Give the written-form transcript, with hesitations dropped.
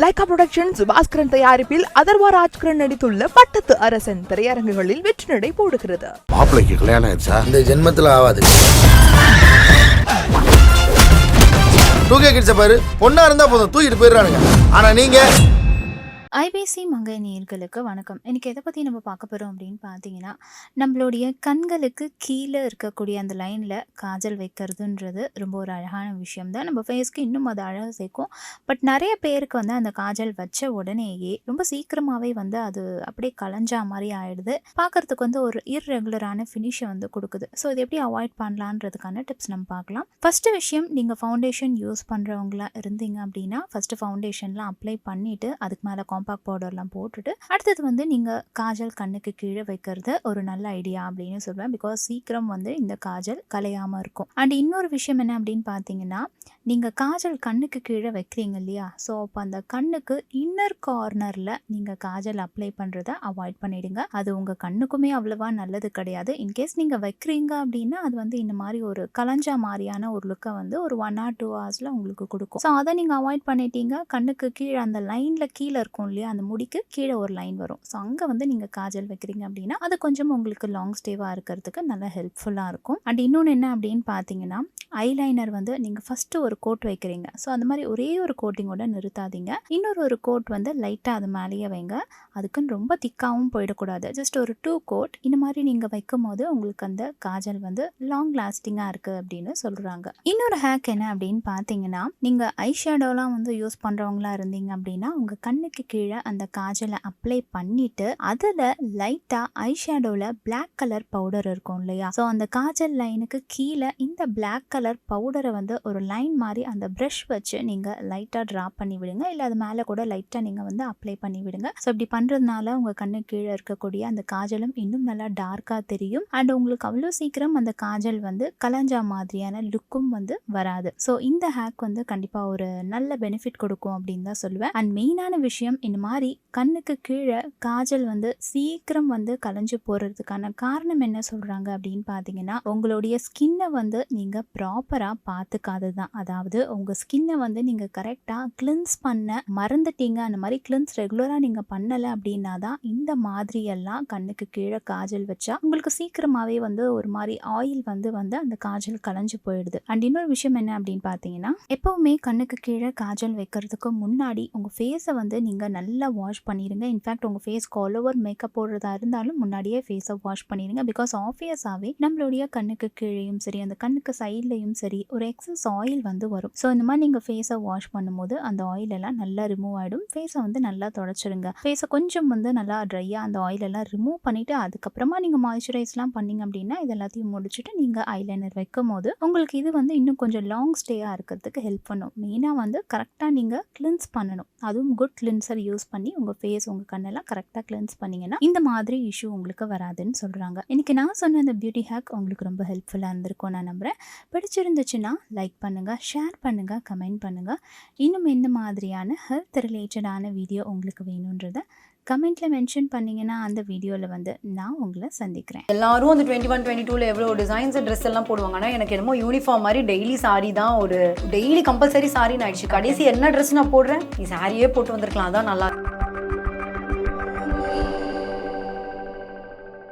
Lyca productions Bhaskaran தயாரிப்பில் அதர்வா ராஜ்கிரண் நடித்துள்ள பட்டத்து அரசன் திரையரங்குகளில் வெற்றி நடை போடுகிறது. மாப்பிளைக்கு கல்யாணம் ஆயிடுச்சா? இந்த ஜென்மத்துல ஆகாது. தூக்கி கிடிச்ச பாரு, பொண்ணா இருந்தா போதும் தூக்கிட்டு போயிடுறானுங்க. ஆனா நீங்க IBC மங்கை நேயர்களுக்கு வணக்கம். இன்னைக்கு எதை பற்றி நம்ம பார்க்க போகிறோம் அப்படின்னு பார்த்தீங்கன்னா, நம்மளுடைய கண்களுக்கு கீழே இருக்கக்கூடிய அந்த லைனில் காஜல் வைக்கிறதுன்றது ரொம்ப ஒரு அழகான விஷயம் தான். நம்ம ஃபேஸ்க்கு இன்னும் அது அழகாக சேர்க்கும். பட் நிறைய பேருக்கு வந்து அந்த காஜல் வச்ச உடனேயே ரொம்ப சீக்கிரமாகவே வந்து அது அப்படியே கலைஞ்சா மாதிரி ஆயிடுது. பார்க்குறதுக்கு வந்து ஒரு இர்ரெகுலரான ஃபினிஷை வந்து கொடுக்குது. ஸோ இது எப்படி அவாய்ட் பண்ணலான்றதுக்கான டிப்ஸ் நம்ம பார்க்கலாம். ஃபஸ்ட்டு விஷயம், நீங்கள் ஃபவுண்டேஷன் யூஸ் பண்ணுறவங்களா இருந்தீங்க அப்படின்னா ஃபஸ்ட்டு ஃபவுண்டேஷன்லாம் அப்ளை பண்ணிவிட்டு அதுக்கு மேலே காம்பாக்ட் பவுடர்லாம் போட்டுட்டு அடுத்தது வந்து நீங்கள் காஜல் கண்ணுக்கு கீழே வைக்கிறது ஒரு நல்ல ஐடியா அப்படின்னு சொல்லுவேன். பிகாஸ் சீக்கிரம் வந்து இந்த காஜல் கலையாமல் இருக்கும். அண்ட் இன்னொரு விஷயம் என்ன அப்படின்னு பார்த்தீங்கன்னா, நீங்கள் காஜல் கண்ணுக்கு கீழே வைக்கிறீங்க இல்லையா, ஸோ அப்போ அந்த கண்ணுக்கு இன்னர் கார்னரில் நீங்கள் காஜல் அப்ளை பண்ணுறதை அவாய்ட் பண்ணிவிடுங்க. அது உங்கள் கண்ணுக்குமே அவ்வளோவா நல்லது கிடையாது. இன்கேஸ் நீங்கள் வைக்கிறீங்க அப்படின்னா அது வந்து இந்த மாதிரி ஒரு கலஞ்சா மாதிரியான ஒரு லுக்கை வந்து ஒரு 1 or 2 hours உங்களுக்கு கொடுக்கும். ஸோ அதை நீங்கள் அவாய்ட் பண்ணிட்டீங்க. கண்ணுக்கு கீழே அந்த லைனில் கீழே இருக்கும் இல்லையா, அந்த முடிக்கு கீழே ஒரு லைன் வரும். ஸோ அங்கே வந்து நீங்கள் காஜல் வைக்கிறீங்க அப்படின்னா அது கொஞ்சம் உங்களுக்கு லாங் ஸ்டேவாக இருக்கிறதுக்கு நல்லா ஹெல்ப்ஃபுல்லாக இருக்கும். அண்ட் இன்னொன்று என்ன அப்படின்னு பார்த்தீங்கன்னா, ஐலைனர் வந்து நீங்கள் ஃபஸ்ட்டு ஒரு கோட் வைக்கிறீங்க. ஸோ அந்த மாதிரி ஒரே ஒரு கோட்டிங்கோட நிறுத்தாதீங்க. இன்னொரு கோட் வந்து லைட்டாக அது மேலேயே வைங்க. அதுக்குன்னு ரொம்ப திக்காகவும் போயிடக்கூடாது. ஜஸ்ட் ஒரு 2 கோட் இந்த மாதிரி நீங்கள் வைக்கும் போது உங்களுக்கு அந்த காஜல் வந்து லாங் லாஸ்டிங்காக இருக்குது அப்படின்னு சொல்கிறாங்க. இன்னொரு ஹேக் என்ன அப்படின்னு பார்த்தீங்கன்னா, நீங்கள் ஐஷேடோலாம் வந்து யூஸ் பண்ணுறவங்களா இருந்தீங்க அப்படின்னா உங்கள் கண்ணுக்கு கீழே அந்த காஜலை அப்ளை பண்ணிவிட்டு அதில் லைட்டாக ஐஷேடோவில் பிளாக் கலர் பவுடர் இருக்கும் இல்லையா, ஸோ அந்த காஜல் லைனுக்கு கீழே இந்த பிளாக் கலர் பவுடரை வந்து ஒரு லைன் மாதிரி அந்த ப்ரஷ் வச்சு நீங்கள் லைட்டாக ட்ராப் பண்ணி விடுங்க. இல்லை அது மேலே கூட லைட்டாக நீங்கள் வந்து அப்ளை பண்ணி விடுங்க. ஸோ இப்படி பண்ணுறதுனால உங்கள் கண்ணு கீழே இருக்கக்கூடிய அந்த காஜலும் இன்னும் நல்லா டார்க்காக தெரியும். அண்ட் உங்களுக்கு அவ்வளோ சீக்கிரம் அந்த காஜல் வந்து கலஞ்சா மாதிரியான லுக்கும் வந்து வராது. ஸோ இந்த ஹேக் வந்து கண்டிப்பாக ஒரு நல்ல பெனிஃபிட் கொடுக்கும் அப்படின்னு தான் சொல்லுவேன். அண்ட் மெயினான விஷயம், இந்த மாதிரி கண்ணுக்கு கீழே காஜல் வந்து சீக்கிரம் வந்து கலைஞ்சு போகிறதுக்கான காரணம் என்ன சொல்கிறாங்க அப்படின்னு பார்த்தீங்கன்னா, உங்களுடைய ஸ்கின்னை வந்து நீங்கள் ப்ராப்பராக பார்த்துக்காது தான். அதாவது உங்கள் ஸ்கின்னை வந்து நீங்கள் கரெக்டாக கிளின்ஸ் பண்ண மறந்துட்டீங்க. அந்த மாதிரி கிளின்ஸ் ரெகுலராக நீங்கள் பண்ணலை அப்படின்னா தான் இந்த மாதிரியெல்லாம் கண்ணுக்கு கீழே காஜல் வச்சா உங்களுக்கு சீக்கிரமாகவே வந்து ஒரு மாதிரி ஆயில் வந்து அந்த காஜல் கலைஞ்சு போயிடுது. அண்ட் இன்னொரு விஷயம் என்ன அப்படின்னு பார்த்தீங்கன்னா, எப்போவுமே கண்ணுக்கு கீழே காஜல் வைக்கிறதுக்கு முன்னாடி உங்கள் ஃபேஸை வந்து நீங்கள் நல்லா வாஷ் பண்ணிடுங்க. இன்ஃபேக்ட் உங்கள் ஃபேஸ்க்கு ஆல் ஓவர் மேக்கப் போடுறதா இருந்தாலும் முன்னாடியே ஃபேஸை வாஷ் பண்ணிடுங்க. பிகாஸ் ஆப்வியஸாகவே நம்மளுடைய கண்ணுக்கு கீழேயும் சரி அந்த கண்ணுக்கு சைட்லையும் சரி ஒரு எக்ஸஸ் ஆயில் வந்து வரும். ஸோ இந்த மாதிரி நீங்கள் ஃபேஸை வாஷ் பண்ணும்போது அந்த ஆயில் எல்லாம் நல்லா ரிமூவ் ஆகிடும். ஃபேஸை வந்து நல்லா தொடச்சிடுங்க. ஃபேஸை கொஞ்சம் வந்து நல்லா ட்ரையாக அந்த ஆயில் எல்லாம் ரிமூவ் பண்ணிவிட்டு அதுக்கப்புறமா நீங்கள் மாய்ஸ்சரைஸ்லாம் பண்ணிங்க அப்படின்னா இது எல்லாத்தையும் முடிச்சுட்டு நீங்கள் ஐலைனர் வைக்கும் போது உங்களுக்கு இது வந்து இன்னும் கொஞ்சம் லாங் ஸ்டேயாக இருக்கிறதுக்கு ஹெல்ப் பண்ணும். மெயினாக வந்து கரெக்டாக நீங்கள் கிளின்ஸ் பண்ணணும். அதுவும் குட் கிளின்சர் யூஸ் பண்ணி உங்கள் ஃபேஸ் உங்கள் கண்ணெல்லாம் கரெக்டாக கிளின்ஸ் பண்ணிங்கன்னா இந்த மாதிரி இஷ்யூ உங்களுக்கு வராதுன்னு சொல்கிறாங்க. இன்றைக்கி நான் சொன்ன அந்த பியூட்டி ஹேக் உங்களுக்கு ரொம்ப ஹெல்ப்ஃபுல்லாக இருந்திருக்கும் நான் நம்புகிறேன். பிடிச்சிருந்துச்சுன்னா லைக் பண்ணுங்கள், ஷேர் பண்ணுங்கள், கமெண்ட் பண்ணுங்கள். இன்னும் எந்த மாதிரியான ஹெல்த் ரிலேட்டடான வீடியோ உங்களுக்கு வேணுன்றதை கமெண்ட்டில் மென்ஷன் பண்ணிங்கன்னா அந்த வீடியோவில் வந்து நான் உங்களை சந்திக்கிறேன். எல்லாரும் அந்த 21, 22ல் எவ்வளோ டிசைன்ஸ் ட்ரெஸ் எல்லாம் போடுவாங்க. ஆனால் எனக்கு என்னமோ யூனிஃபார்ம் மாதிரி டெய்லி சாரி தான், ஒரு டெய்லி கம்பல்சரி சாரின்னு ஆயிடுச்சு. கடைசி என்ன ட்ரெஸ் நான் போடுறேன், நீ சாரியே போட்டு வந்திருக்கலாம், அதான் நல்லா